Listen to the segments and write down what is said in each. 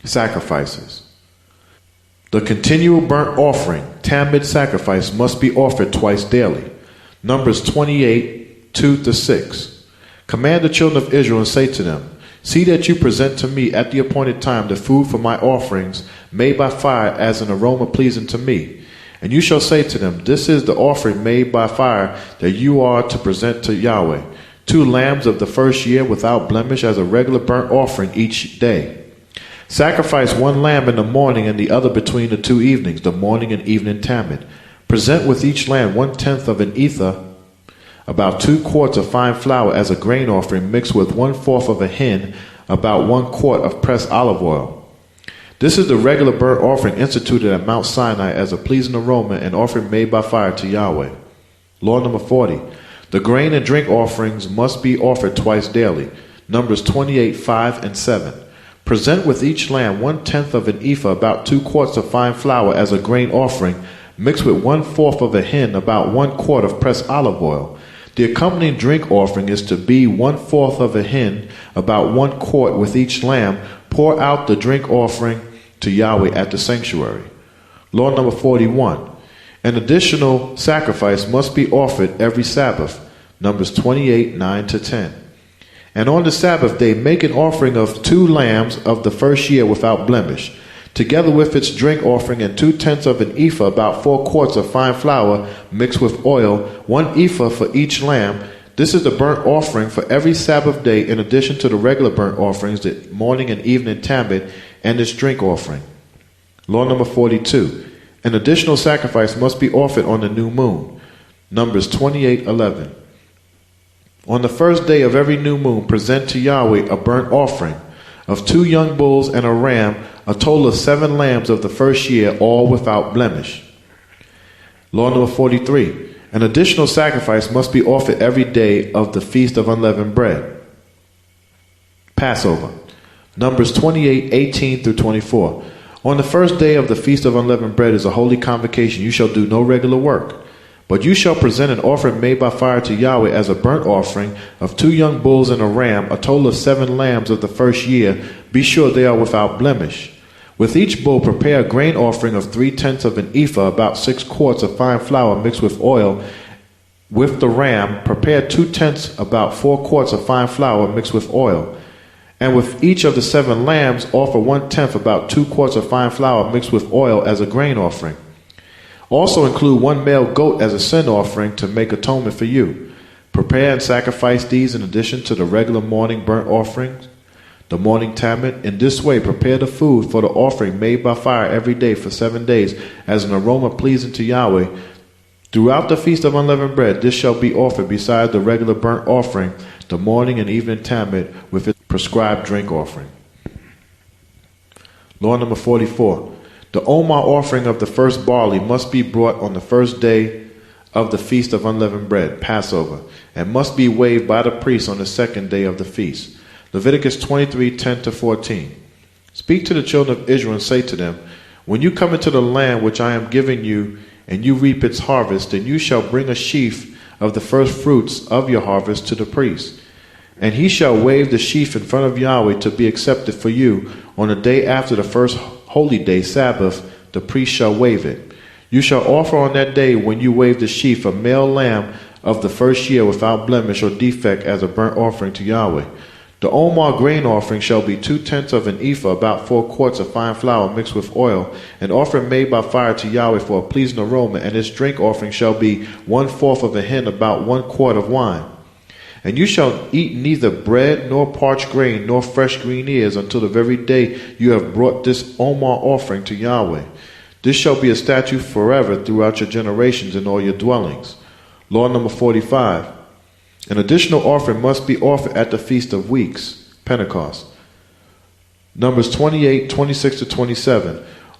Sacrifices. The continual burnt offering, Tamid sacrifice, must be offered twice daily. Numbers 28, 2-6. Command the children of Israel and say to them, see that you present to me at the appointed time the food for my offerings made by fire as an aroma pleasing to me. And you shall say to them, this is the offering made by fire that you are to present to Yahweh. 2 lambs of the first year without blemish as a regular burnt offering each day. Sacrifice 1 lamb in the morning and the other between the 2 evenings, the morning and evening Tamid. Present with each lamb 1/10 of an ephah, about 2 quarts of fine flour as a grain offering mixed with 1/4 of a hin, about 1 quart of pressed olive oil. This is the regular burnt offering instituted at Mount Sinai as a pleasing aroma and offering made by fire to Yahweh. Law number 40. The grain and drink offerings must be offered twice daily. Numbers 28, 5 and 7. Present with each lamb 1/10 of an ephah, about 2 quarts of fine flour as a grain offering, mixed with 1/4 of a hin, about 1 quart of pressed olive oil. The accompanying drink offering is to be 1/4 of a hin, about 1 quart with each lamb. Pour out the drink offering to Yahweh at the sanctuary. Law number 41. An additional sacrifice must be offered every Sabbath. Numbers 28, 9-10. And on the Sabbath day, make an offering of 2 lambs of the first year without blemish, together with its drink offering and 2/10 of an ephah, about 4 quarts of fine flour mixed with oil, 1 ephah for each lamb. This is the burnt offering for every Sabbath day, in addition to the regular burnt offerings, the morning and evening Tamid, and its drink offering. Law number 42. An additional sacrifice must be offered on the new moon. Numbers 28, 11. On the first day of every new moon, present to Yahweh a burnt offering of 2 young bulls and a ram, a total of 7 lambs of the first year, all without blemish. Law number 43. An additional sacrifice must be offered every day of the Feast of Unleavened Bread. Passover. Numbers 28, 18-24. On the first day of the Feast of Unleavened Bread is a holy convocation. You shall do no regular work. But you shall present an offering made by fire to Yahweh as a burnt offering of 2 young bulls and a ram, a total of 7 lambs of the first year. Be sure they are without blemish. With each bull, prepare a grain offering of 3/10 of an ephah, about 6 quarts of fine flour mixed with oil. With the ram, prepare 2/10, about 4 quarts of fine flour mixed with oil. And with each of the 7 lambs, offer 1/10, about 2 quarts of fine flour mixed with oil as a grain offering. Also include 1 male goat as a sin offering to make atonement for you. Prepare and sacrifice these in addition to the regular morning burnt offerings, the morning Tamid. In this way, prepare the food for the offering made by fire every day for 7 days as an aroma pleasing to Yahweh. Throughout the Feast of Unleavened Bread, this shall be offered beside the regular burnt offering, the morning and evening Tamid, with its prescribed drink offering. Law number 44. The Omar offering of the first barley must be brought on the first day of the Feast of Unleavened Bread, Passover, and must be waved by the priest on the second day of the feast. Leviticus 23, 10-14. Speak to the children of Israel and say to them, when you come into the land which I am giving you, and you reap its harvest, then you shall bring a sheaf of the first fruits of your harvest to the priest. And he shall wave the sheaf in front of Yahweh to be accepted for you. On the day after the first holy day, Sabbath, the priest shall wave it. You shall offer on that day, when you wave the sheaf, a male lamb of the first year without blemish or defect as a burnt offering to Yahweh. The Omar grain offering shall be 2/10 of an ephah, about 4 quarts of fine flour mixed with oil, an offering made by fire to Yahweh for a pleasing aroma, and its drink offering shall be 1/4 of a hin, about 1 quart of wine. And you shall eat neither bread, nor parched grain, nor fresh green ears, until the very day you have brought this Omar offering to Yahweh. This shall be a statute forever throughout your generations in all your dwellings. Law number 45. An additional offering must be offered at the Feast of Weeks, Pentecost. Numbers 28, 26-27.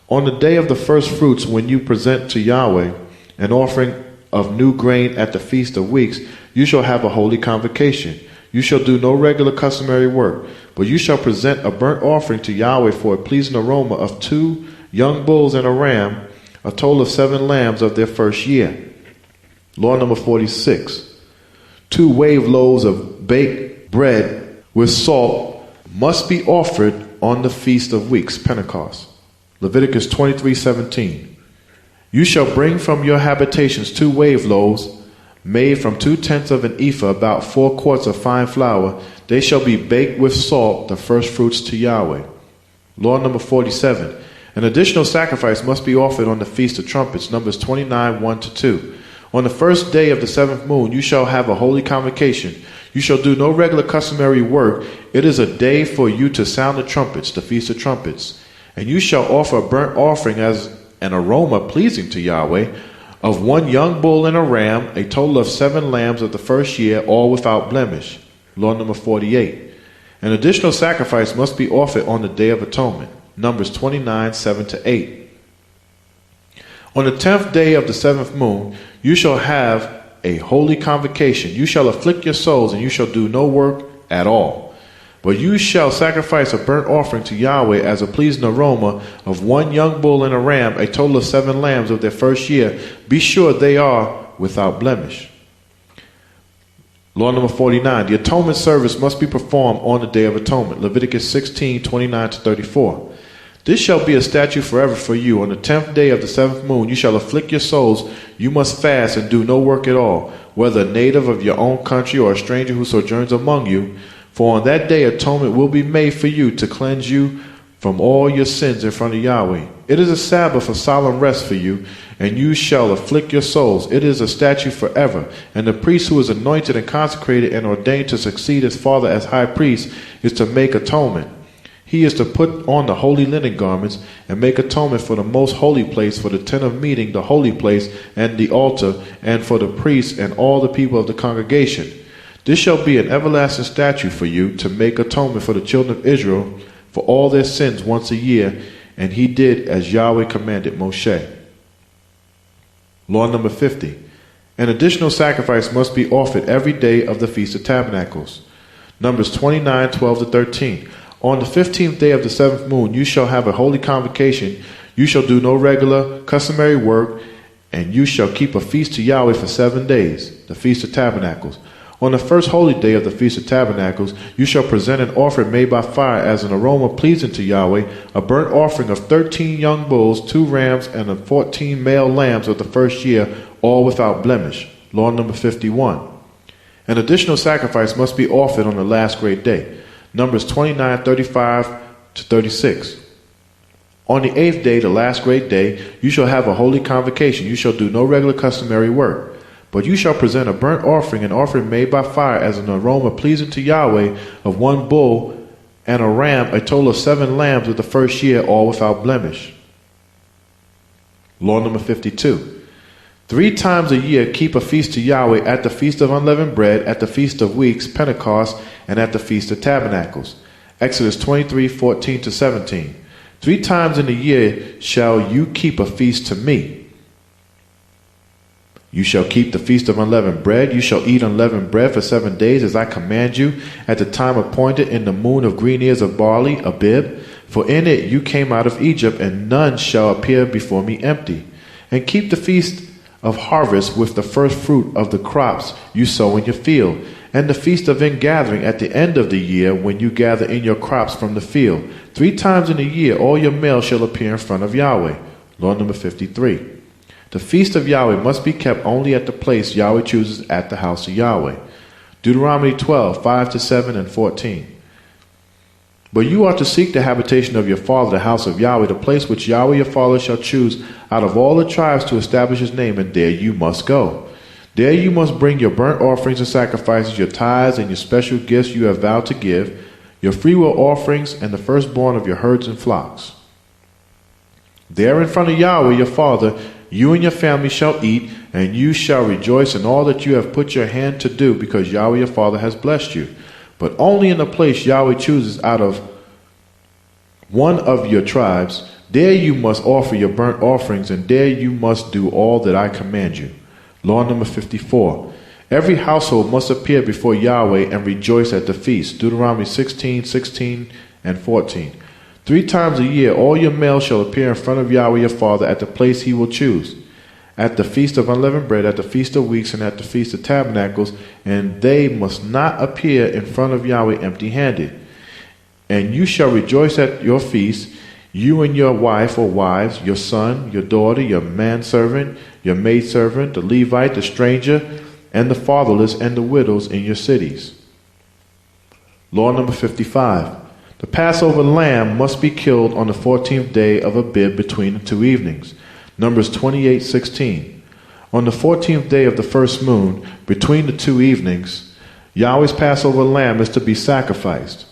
On the day of the first fruits, when you present to Yahweh an offering of new grain at the Feast of Weeks, you shall have a holy convocation. You shall do no regular customary work, but you shall present a burnt offering to Yahweh for a pleasing aroma of 2 young bulls and a ram, a total of 7 lambs of their first year. Law number 46. 2 wave loaves of baked bread with salt must be offered on the Feast of Weeks, Pentecost. Leviticus 23:17. You shall bring from your habitations 2 wave loaves, made from 2/10 of an ephah, about 4 quarts of fine flour. They shall be baked with salt, the first fruits to Yahweh. Law number 47. An additional sacrifice must be offered on the Feast of Trumpets, Numbers 29, 1-2. On the first day of the 7th moon, you shall have a holy convocation. You shall do no regular customary work. It is a day for you to sound the trumpets, the Feast of Trumpets. And you shall offer a burnt offering as an aroma pleasing to Yahweh, of 1 young bull and a ram, a total of 7 lambs of the first year, all without blemish. Law number 48. An additional sacrifice must be offered on the Day of Atonement. Numbers 29, 7-8. On the 10th day of the 7th moon, you shall have a holy convocation. You shall afflict your souls, and you shall do no work at all. But you shall sacrifice a burnt offering to Yahweh as a pleasing aroma of 1 young bull and a ram, a total of 7 lambs of their first year. Be sure they are without blemish. Law number 49. The atonement service must be performed on the Day of Atonement. Leviticus 16, 29-34. This shall be a statute forever for you. On the 10th day of the 7th moon, you shall afflict your souls. You must fast and do no work at all, whether a native of your own country or a stranger who sojourns among you. For on that day atonement will be made for you to cleanse you from all your sins in front of Yahweh. It is a Sabbath of solemn rest for you, and you shall afflict your souls. It is a statute forever. And the priest who is anointed and consecrated and ordained to succeed his father as high priest is to make atonement. He is to put on the holy linen garments and make atonement for the most holy place, for the tent of meeting, the holy place, and the altar, and for the priests and all the people of the congregation. This shall be an everlasting statute for you, to make atonement for the children of Israel for all their sins once a year. And he did as Yahweh commanded Moshe. Law number 50. An additional sacrifice must be offered every day of the Feast of Tabernacles. Numbers 29, 12-13. On the 15th day of the 7th moon, you shall have a holy convocation. You shall do no regular, customary work, and you shall keep a feast to Yahweh for 7 days, the Feast of Tabernacles. On the first holy day of the Feast of Tabernacles, you shall present an offering made by fire as an aroma pleasing to Yahweh, a burnt offering of 13 young bulls, 2 rams, and 14 male lambs of the first year, all without blemish. Law number 51. An additional sacrifice must be offered on the last great day. Numbers 29, 35-36. On the 8th day, the last great day, you shall have a holy convocation. You shall do no regular customary work. But you shall present a burnt offering, an offering made by fire as an aroma pleasing to Yahweh, of 1 bull and a ram, a total of 7 lambs of the first year, all without blemish. Law number 52. 3 times a year keep a feast to Yahweh, at the Feast of Unleavened Bread, at the Feast of Weeks, Pentecost, and at the Feast of Tabernacles. Exodus 23, 14-17. 3 times in a year shall you keep a feast to me. You shall keep the Feast of Unleavened Bread. You shall eat unleavened bread for 7 days, as I command you, at the time appointed, in the moon of green ears of barley, Abib. For in it you came out of Egypt, and none shall appear before me empty. And keep the Feast of Harvest with the first fruit of the crops you sow in your field, and the Feast of Ingathering at the end of the year, when you gather in your crops from the field. 3 times in a year all your males shall appear in front of Yahweh. Law number 53. The feast of Yahweh must be kept only at the place Yahweh chooses at the house of Yahweh. Deuteronomy 12, 5-7 and 14. But you are to seek the habitation of your father, the house of Yahweh, the place which Yahweh your father shall choose out of all the tribes to establish his name, and there you must go. There you must bring your burnt offerings and sacrifices, your tithes and your special gifts you have vowed to give, your freewill offerings, and the firstborn of your herds and flocks. There in front of Yahweh your father, you and your family shall eat, and you shall rejoice in all that you have put your hand to do, because Yahweh your father has blessed you. But only in the place Yahweh chooses out of one of your tribes, there you must offer your burnt offerings, and there you must do all that I command you. Law number 54. Every household must appear before Yahweh and rejoice at the feast. Deuteronomy 16, 16 and 14. 3 times a year all your males shall appear in front of Yahweh your father at the place he will choose, at the Feast of Unleavened Bread, at the Feast of Weeks, and at the Feast of Tabernacles, and they must not appear in front of Yahweh empty-handed. And you shall rejoice at your feast, you and your wife or wives, your son, your daughter, your manservant, your maidservant, the Levite, the stranger, and the fatherless and the widows in your cities. Law number 55. The Passover lamb must be killed on the 14th day of Abib between the two evenings. Numbers 28:16. On the 14th day of the first moon, between the two evenings, Yahweh's Passover lamb is to be sacrificed.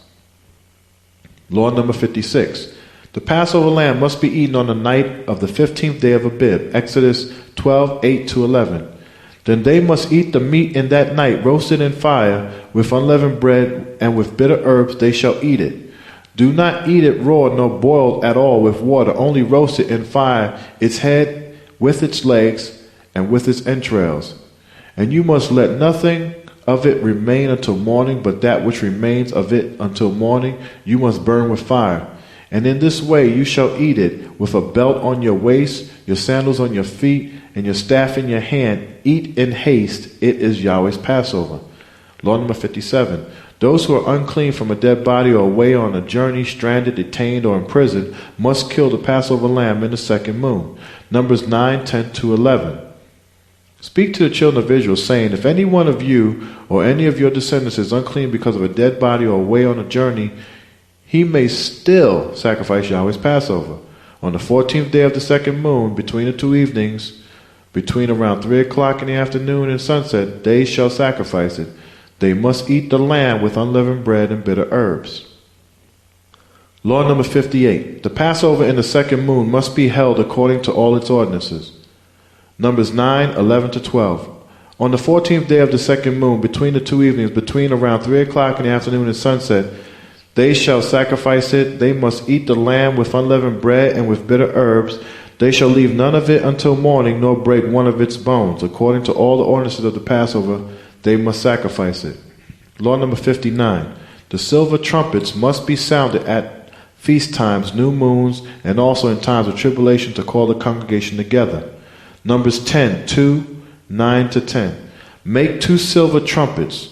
Law number 56. The Passover lamb must be eaten on the night of the 15th day of Abib. Exodus 12:8-11. Then they must eat the meat in that night, roasted in fire, with unleavened bread, and with bitter herbs they shall eat it. Do not eat it raw nor boiled at all with water, only roast it in fire, its head with its legs and with its entrails. And you must let nothing of it remain until morning, but that which remains of it until morning you must burn with fire. And in this way you shall eat it, with a belt on your waist, your sandals on your feet, and your staff in your hand. Eat in haste, it is Yahweh's Passover. Law number 57. Those who are unclean from a dead body or away on a journey, stranded, detained, or imprisoned, must kill the Passover lamb in the second moon. Numbers 9:10-11. Speak to the children of Israel, saying, if any one of you or any of your descendants is unclean because of a dead body or away on a journey, he may still sacrifice Yahweh's Passover. On the 14th day of the second moon, between the two evenings, between around 3 o'clock in the afternoon and sunset, they shall sacrifice it. They must eat the lamb with unleavened bread and bitter herbs. Law number 58. The Passover in the second moon must be held according to all its ordinances. Numbers 9:11-12. On the 14th day of the second moon, between the two evenings, between around 3 o'clock in the afternoon and sunset, they shall sacrifice it. They must eat the lamb with unleavened bread and with bitter herbs. They shall leave none of it until morning, nor break one of its bones. According to all the ordinances of the Passover, they must sacrifice it. Law number 59. The silver trumpets must be sounded at feast times, new moons, and also in times of tribulation to call the congregation together. Numbers 10:2-9-10. Make 2 silver trumpets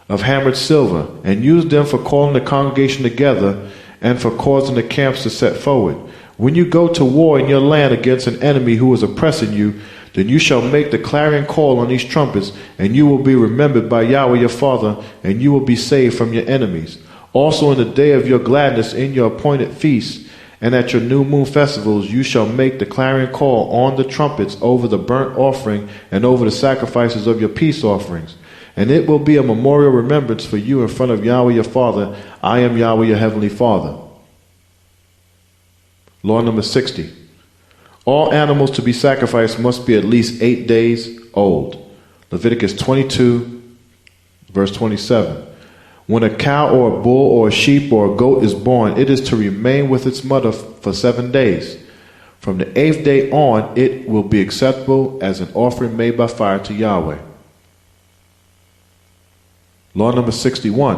of hammered silver, and use them for calling the congregation together and for causing the camps to set forward. When you go to war in your land against an enemy who is oppressing you, then you shall make the clarion call on these trumpets, and you will be remembered by Yahweh your Father, and you will be saved from your enemies. Also in the day of your gladness in your appointed feasts, and at your new moon festivals, you shall make the clarion call on the trumpets over the burnt offering and over the sacrifices of your peace offerings. And it will be a memorial remembrance for you in front of Yahweh your Father. I am Yahweh your Heavenly Father. Law number 60. All animals to be sacrificed must be at least 8 days old. Leviticus 22:27. When a cow or a bull or a sheep or a goat is born, it is to remain with its mother for 7 days. From the 8th day on, it will be acceptable as an offering made by fire to Yahweh. Law number 61.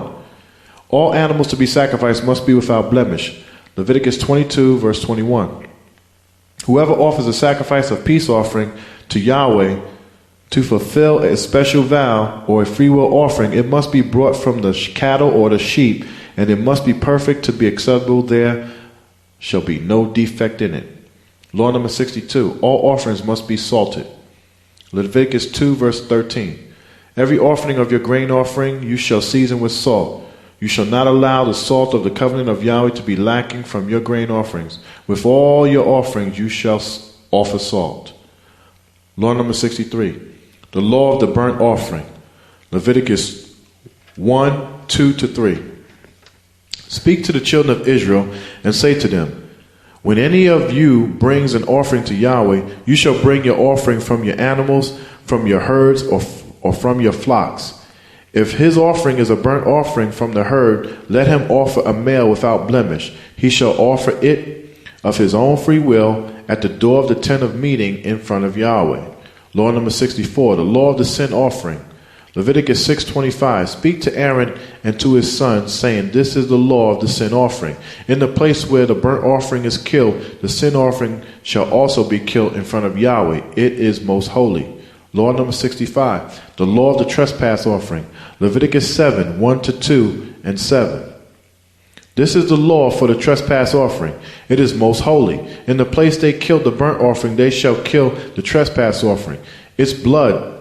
All animals to be sacrificed must be without blemish. Leviticus 22:21. Whoever offers a sacrifice of peace offering to Yahweh to fulfill a special vow or a freewill offering, it must be brought from the cattle or the sheep, and it must be perfect to be acceptable. There shall be no defect in it. Law number 62. All offerings must be salted. Leviticus 2:13. Every offering of your grain offering you shall season with salt. You shall not allow the salt of the covenant of Yahweh to be lacking from your grain offerings. With all your offerings you shall offer salt. Law number 63. The law of the burnt offering. Leviticus 1:2-3. Speak to the children of Israel and say to them, when any of you brings an offering to Yahweh, you shall bring your offering from your animals, from your herds, or from your flocks. If his offering is a burnt offering from the herd, let him offer a male without blemish. He shall offer it of his own free will at the door of the tent of meeting in front of Yahweh. Law number 64, the law of the sin offering. Leviticus 6:25. Speak to Aaron and to his sons, saying, this is the law of the sin offering. In the place where the burnt offering is killed, the sin offering shall also be killed in front of Yahweh. It is most holy. Law number 65, the law of the trespass offering. Leviticus 7:1-2 and 7. This is the law for the trespass offering. It is most holy. In the place they killed the burnt offering, they shall kill the trespass offering. Its blood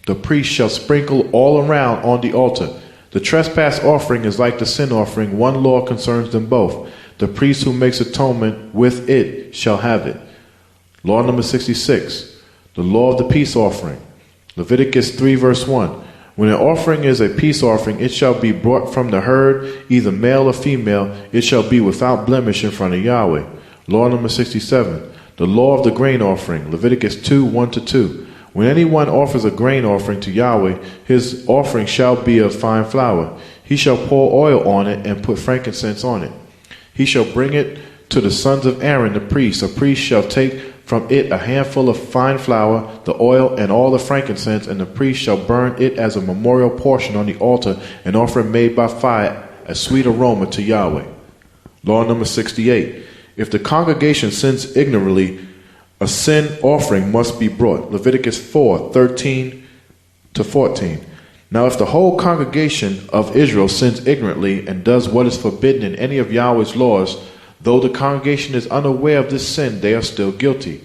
the priest shall sprinkle all around on the altar. The trespass offering is like the sin offering. One law concerns them both. The priest who makes atonement with it shall have it. Law number 66. The law of the peace offering. Leviticus 3 verse 1. When an offering is a peace offering, it shall be brought from the herd, either male or female. It shall be without blemish in front of Yahweh. Law number 67. The law of the grain offering. Leviticus 2 1-2. When anyone offers a grain offering to Yahweh, his offering shall be of fine flour. He shall pour oil on it and put frankincense on it. He shall bring it to the sons of Aaron the priest. A priest shall take from it a handful of fine flour, the oil, and all the frankincense, and the priest shall burn it as a memorial portion on the altar, an offering made by fire, a sweet aroma to Yahweh. Law number 68. If the congregation sins ignorantly, a sin offering must be brought. Leviticus 4 13-14. Now if the whole congregation of Israel sins ignorantly and does what is forbidden in any of Yahweh's laws, though the congregation is unaware of this sin, they are still guilty.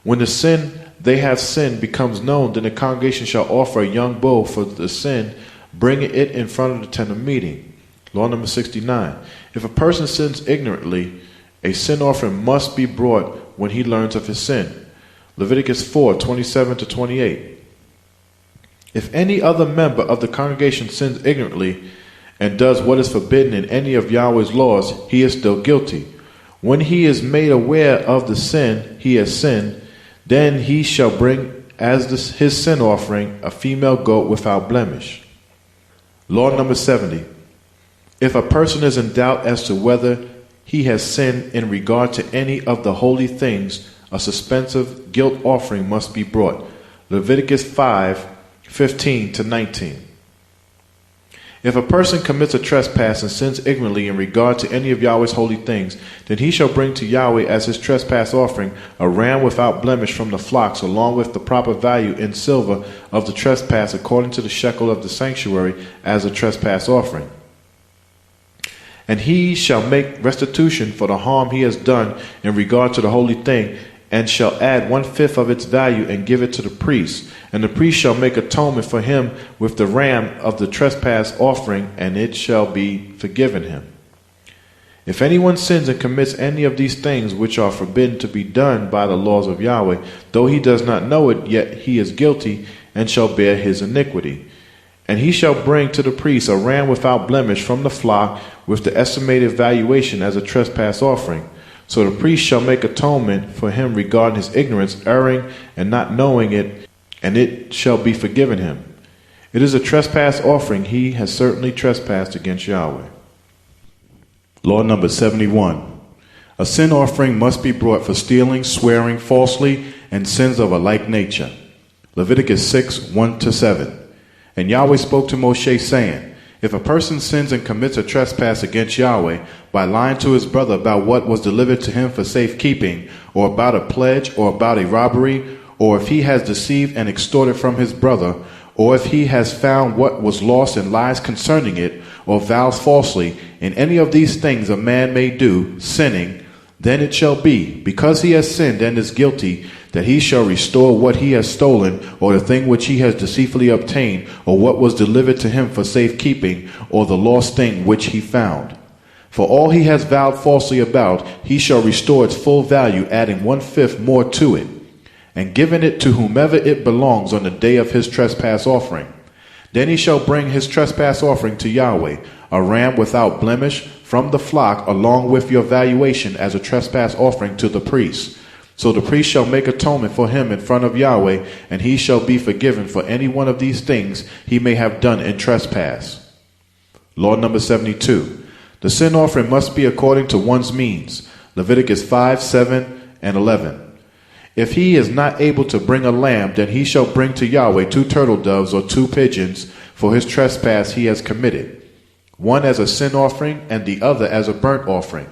When the sin they have sinned becomes known, then the congregation shall offer a young bull for the sin, bringing it in front of the tent of meeting. Law number 69. If a person sins ignorantly, a sin offering must be brought when he learns of his sin. Leviticus 4 27-28. If any other member of the congregation sins ignorantly and does what is forbidden in any of Yahweh's laws, he is still guilty. When he is made aware of the sin he has sinned, then he shall bring as his sin offering a female goat without blemish. Law number 70. If a person is in doubt as to whether he has sinned in regard to any of the holy things, a suspensive guilt offering must be brought. Leviticus 5 15-19. If a person commits a trespass and sins ignorantly in regard to any of Yahweh's holy things, then he shall bring to Yahweh as his trespass offering a ram without blemish from the flocks, along with the proper value in silver of the trespass according to the shekel of the sanctuary as a trespass offering. And he shall make restitution for the harm he has done in regard to the holy thing, and shall add 1/5 of its value and give it to the priest. And the priest shall make atonement for him with the ram of the trespass offering, and it shall be forgiven him. If anyone sins and commits any of these things which are forbidden to be done by the laws of Yahweh, though he does not know it, yet he is guilty and shall bear his iniquity. And he shall bring to the priest a ram without blemish from the flock with the estimated valuation as a trespass offering. So the priest shall make atonement for him regarding his ignorance, erring, and not knowing it, and it shall be forgiven him. It is a trespass offering. He has certainly trespassed against Yahweh. Law number 71. A sin offering must be brought for stealing, swearing falsely, and sins of a like nature. Leviticus 6 1-7. And Yahweh spoke to Moshe, saying, if a person sins and commits a trespass against Yahweh by lying to his brother about what was delivered to him for safekeeping, or about a pledge, or about a robbery, or if he has deceived and extorted from his brother, or if he has found what was lost and lies concerning it, or vows falsely, in any of these things a man may do, sinning, then it shall be, because he has sinned and is guilty, that he shall restore what he has stolen, or the thing which he has deceitfully obtained, or what was delivered to him for safekeeping, or the lost thing which he found. For all he has vowed falsely about, he shall restore its full value, adding 1/5 more to it, and giving it to whomever it belongs on the day of his trespass offering. Then he shall bring his trespass offering to Yahweh, a ram without blemish from the flock, along with your valuation as a trespass offering to the priest. So the priest shall make atonement for him in front of Yahweh, and he shall be forgiven for any one of these things he may have done in trespass. Law number 72. The sin offering must be according to one's means. Leviticus 5, 7, and 11. If he is not able to bring a lamb, then he shall bring to Yahweh 2 turtle doves or 2 pigeons for his trespass he has committed, one as a sin offering and the other as a burnt offering.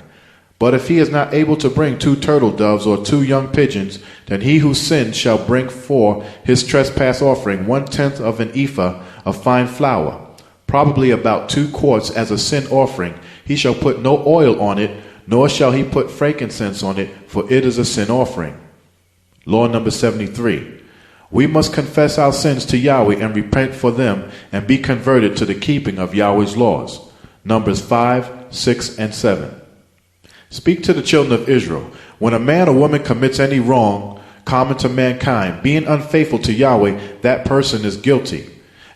But if he is not able to bring 2 turtle doves or 2 young pigeons, then he who sinned shall bring for his trespass offering 1/10 of an ephah of fine flour, probably about 2 quarts as a sin offering. he shall put no oil on it, nor shall he put frankincense on it, for it is a sin offering. Law number 73. We must confess our sins to Yahweh and repent for them and be converted to the keeping of Yahweh's laws. Numbers 5, 6, and 7. Speak to the children of Israel. When a man or woman commits any wrong common to mankind, being unfaithful to Yahweh, that person is guilty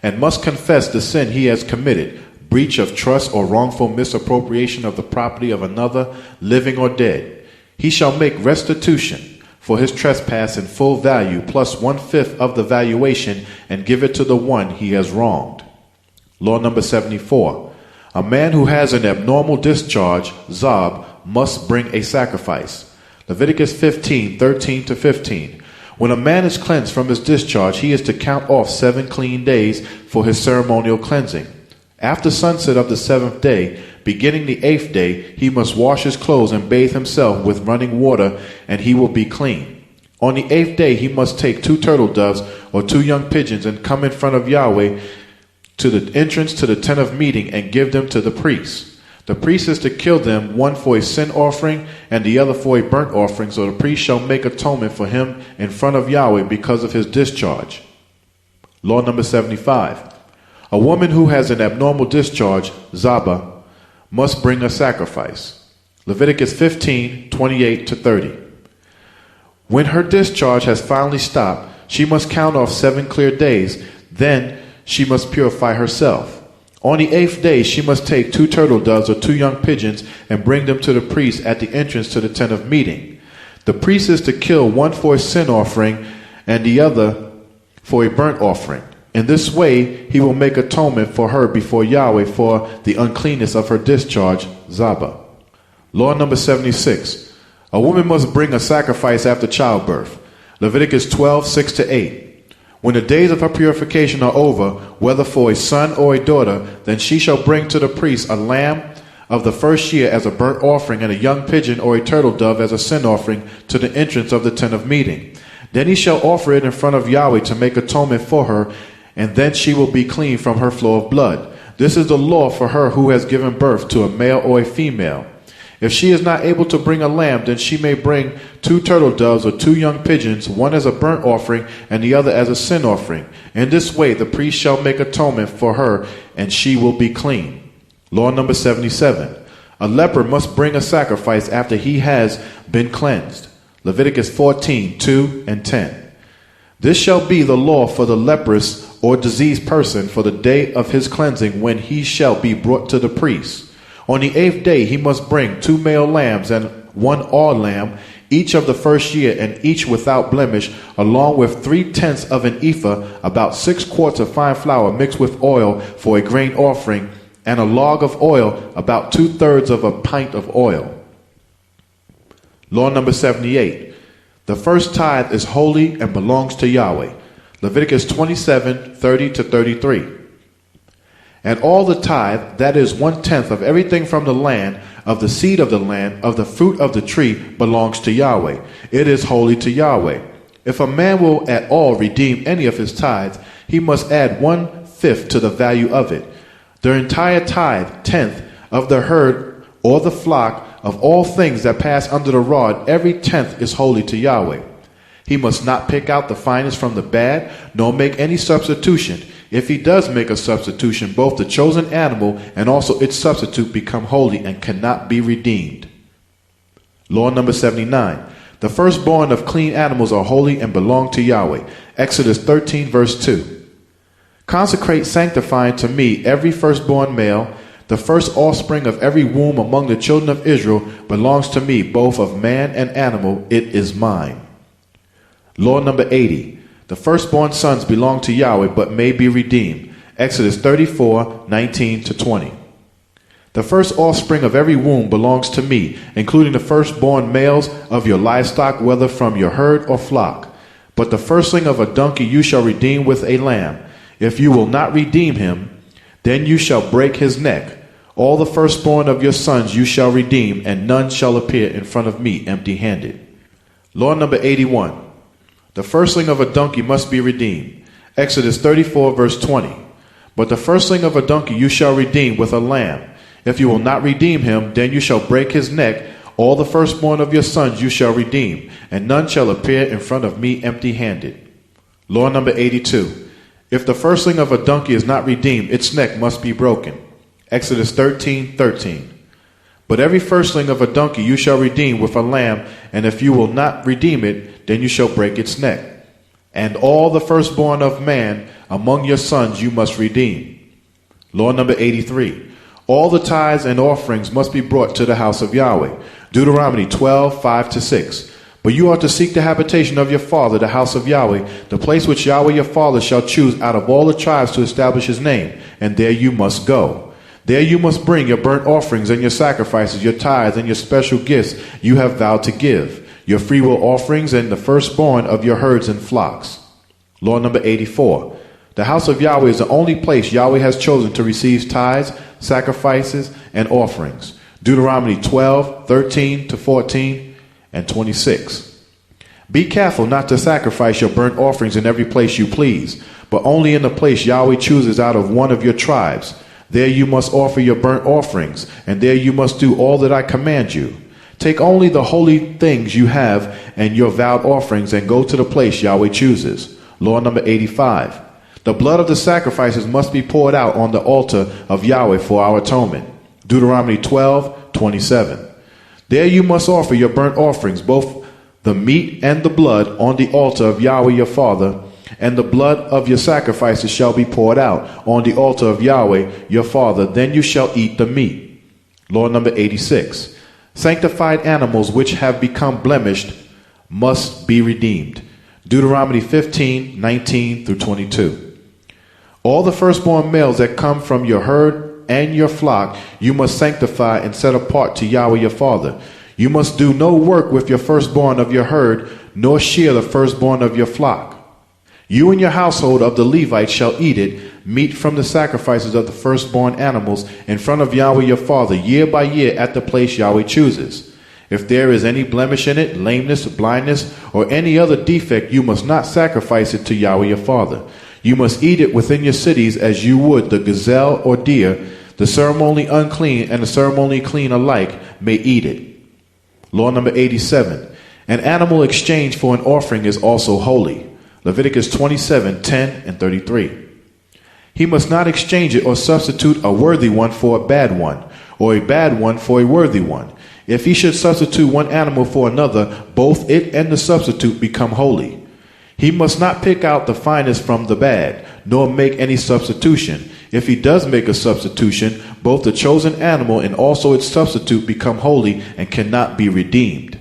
and must confess the sin he has committed, breach of trust or wrongful misappropriation of the property of another, living or dead. He shall make restitution for his trespass in full value, plus 1/5 of the valuation, and give it to the one he has wronged. Law number 74. A man who has an abnormal discharge, Zob, must bring a sacrifice. Leviticus 15, 13-15. When a man is cleansed from his discharge, he is to count off 7 clean days for his ceremonial cleansing. After sunset of the 7th day, beginning the 8th day, he must wash his clothes and bathe himself with running water, and he will be clean. On the 8th day, he must take 2 turtle doves or 2 young pigeons and come in front of Yahweh to the entrance to the tent of meeting and give them to the priest. The priest is to kill them, one for a sin offering and the other for a burnt offering, so the priest shall make atonement for him in front of Yahweh because of his discharge. Law number 75. A woman who has an abnormal discharge, Zaba, must bring a sacrifice. Leviticus 15, 28-30. When her discharge has finally stopped, she must count off 7 clear days. Then she must purify herself. On the 8th day, she must take 2 turtle doves or 2 young pigeons and bring them to the priest at the entrance to the tent of meeting. The priest is to kill one for a sin offering and the other for a burnt offering. In this way, he will make atonement for her before Yahweh for the uncleanness of her discharge, Zaba. Law number 76. A woman must bring a sacrifice after childbirth. Leviticus 12, 6-8. When the days of her purification are over, whether for a son or a daughter, then she shall bring to the priest a lamb of the first year as a burnt offering and a young pigeon or a turtle dove as a sin offering to the entrance of the tent of meeting. Then he shall offer it in front of Yahweh to make atonement for her, and then she will be clean from her flow of blood. This is the law for her who has given birth to a male or a female. If she is not able to bring a lamb, then she may bring 2 turtle doves or 2 young pigeons, one as a burnt offering and the other as a sin offering. In this way, the priest shall make atonement for her, and she will be clean. Law number 77. A leper must bring a sacrifice after he has been cleansed. Leviticus 14, 2 and 10. This shall be the law for the leprous or diseased person for the day of his cleansing, when he shall be brought to the priest. On the 8th day he must bring 2 male lambs and 1 all lamb, each of the first year and each without blemish, along with 3/10 of an ephah, about 6 quarts of fine flour mixed with oil for a grain offering, and a log of oil, about 2/3 of a pint of oil. Law number 78. The first tithe is holy and belongs to Yahweh. Leviticus 27, 30-33. And all the tithe, that is 1/10 of everything from the land, of the seed of the land, of the fruit of the tree, belongs to Yahweh. It is holy to Yahweh. If a man will at all redeem any of his tithes, he must add 1/5 to the value of it. The entire tithe, 10th, of the herd or the flock, of all things that pass under the rod, every 10th is holy to Yahweh. He must not pick out the finest from the bad, nor make any substitution. If he does make a substitution, both the chosen animal and also its substitute become holy and cannot be redeemed. Law number 79. The firstborn of clean animals are holy and belong to Yahweh. Exodus 13, verse 2. Consecrate, sanctifying to me every firstborn male. The first offspring of every womb among the children of Israel belongs to me, both of man and animal. It is mine. Law number 80. The firstborn sons belong to Yahweh, but may be redeemed. Exodus 34, 19-20. The first offspring of every womb belongs to me, including the firstborn males of your livestock, whether from your herd or flock. But the firstling of a donkey you shall redeem with a lamb. If you will not redeem him, then you shall break his neck. All the firstborn of your sons you shall redeem, and none shall appear in front of me empty-handed. Law number 81. The firstling of a donkey must be redeemed. Exodus 34, verse 20. But the firstling of a donkey you shall redeem with a lamb. If you will not redeem him, then you shall break his neck. All the firstborn of your sons you shall redeem, and none shall appear in front of me empty-handed. Law number 82. If the firstling of a donkey is not redeemed, its neck must be broken. Exodus 13:13. But every firstling of a donkey you shall redeem with a lamb, and if you will not redeem it, then you shall break its neck. And all the firstborn of man among your sons you must redeem. Law number 83. All the tithes and offerings must be brought to the house of Yahweh. Deuteronomy 12:5-6. But you are to seek the habitation of your father, the house of Yahweh, the place which Yahweh your father shall choose out of all the tribes to establish his name, and there you must go. There you must bring your burnt offerings and your sacrifices, your tithes and your special gifts you have vowed to give, your freewill offerings and the firstborn of your herds and flocks. Law number 84. The house of Yahweh is the only place Yahweh has chosen to receive tithes, sacrifices, and offerings. Deuteronomy 12:13-14 and 26. Be careful not to sacrifice your burnt offerings in every place you please, but only in the place Yahweh chooses out of one of your tribes. There you must offer your burnt offerings, and there you must do all that I command you. Take only the holy things you have and your vowed offerings, and go to the place Yahweh chooses. Law number 85. The blood of the sacrifices must be poured out on the altar of Yahweh for our atonement. Deuteronomy 12:27. There you must offer your burnt offerings, both the meat and the blood, on the altar of Yahweh your father, and the blood of your sacrifices shall be poured out on the altar of Yahweh your father. Then you shall eat the meat. Law number 86. Sanctified animals which have become blemished must be redeemed. Deuteronomy 15:19-22. All the firstborn males that come from your herd and your flock you must sanctify and set apart to Yahweh your father. You must do no work with your firstborn of your herd, nor shear the firstborn of your flock. You and your household of the Levites shall eat it, meat from the sacrifices of the firstborn animals, in front of Yahweh your father, year by year at the place Yahweh chooses. If there is any blemish in it, lameness, blindness, or any other defect, you must not sacrifice it to Yahweh your father. You must eat it within your cities as you would the gazelle or deer. The ceremonially unclean and the ceremonially clean alike may eat it. Law number 87. An animal exchanged for an offering is also holy. Leviticus 27:10-33. He must not exchange it or substitute a worthy one for a bad one, or a bad one for a worthy one. If he should substitute one animal for another, both it and the substitute become holy. He must not pick out the finest from the bad, nor make any substitution. If he does make a substitution, both the chosen animal and also its substitute become holy and cannot be redeemed.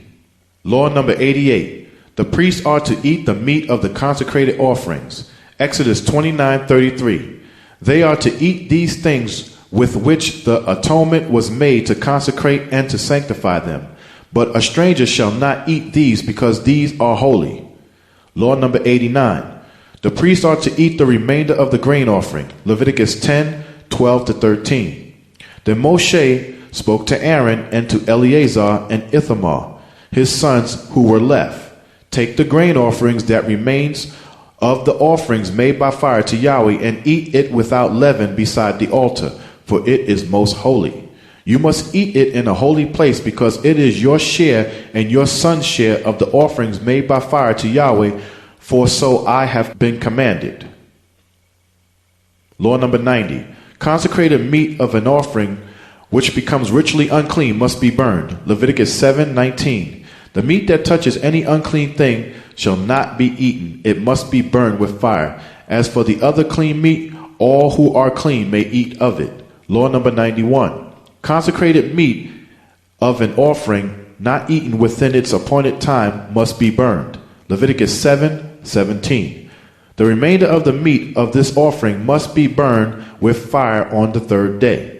Law number 88. The priests are to eat the meat of the consecrated offerings. Exodus 29:33. They are to eat these things with which the atonement was made to consecrate and to sanctify them. But a stranger shall not eat these, because these are holy. Law number 89. The priests are to eat the remainder of the grain offering. Leviticus 10:12-13. Then Moshe spoke to Aaron and to Eleazar and Ithamar, his sons who were left. Take the grain offerings that remains of the offerings made by fire to Yahweh, and eat it without leaven beside the altar, for it is most holy. You must eat it in a holy place, because it is your share and your son's share of the offerings made by fire to Yahweh, for so I have been commanded. Law number 90. Consecrated meat of an offering which becomes ritually unclean must be burned. Leviticus 7:19. The meat that touches any unclean thing shall not be eaten. It must be burned with fire. As for the other clean meat, all who are clean may eat of it. Law number 91. Consecrated meat of an offering not eaten within its appointed time must be burned. Leviticus 7:17. The remainder of the meat of this offering must be burned with fire on the third day.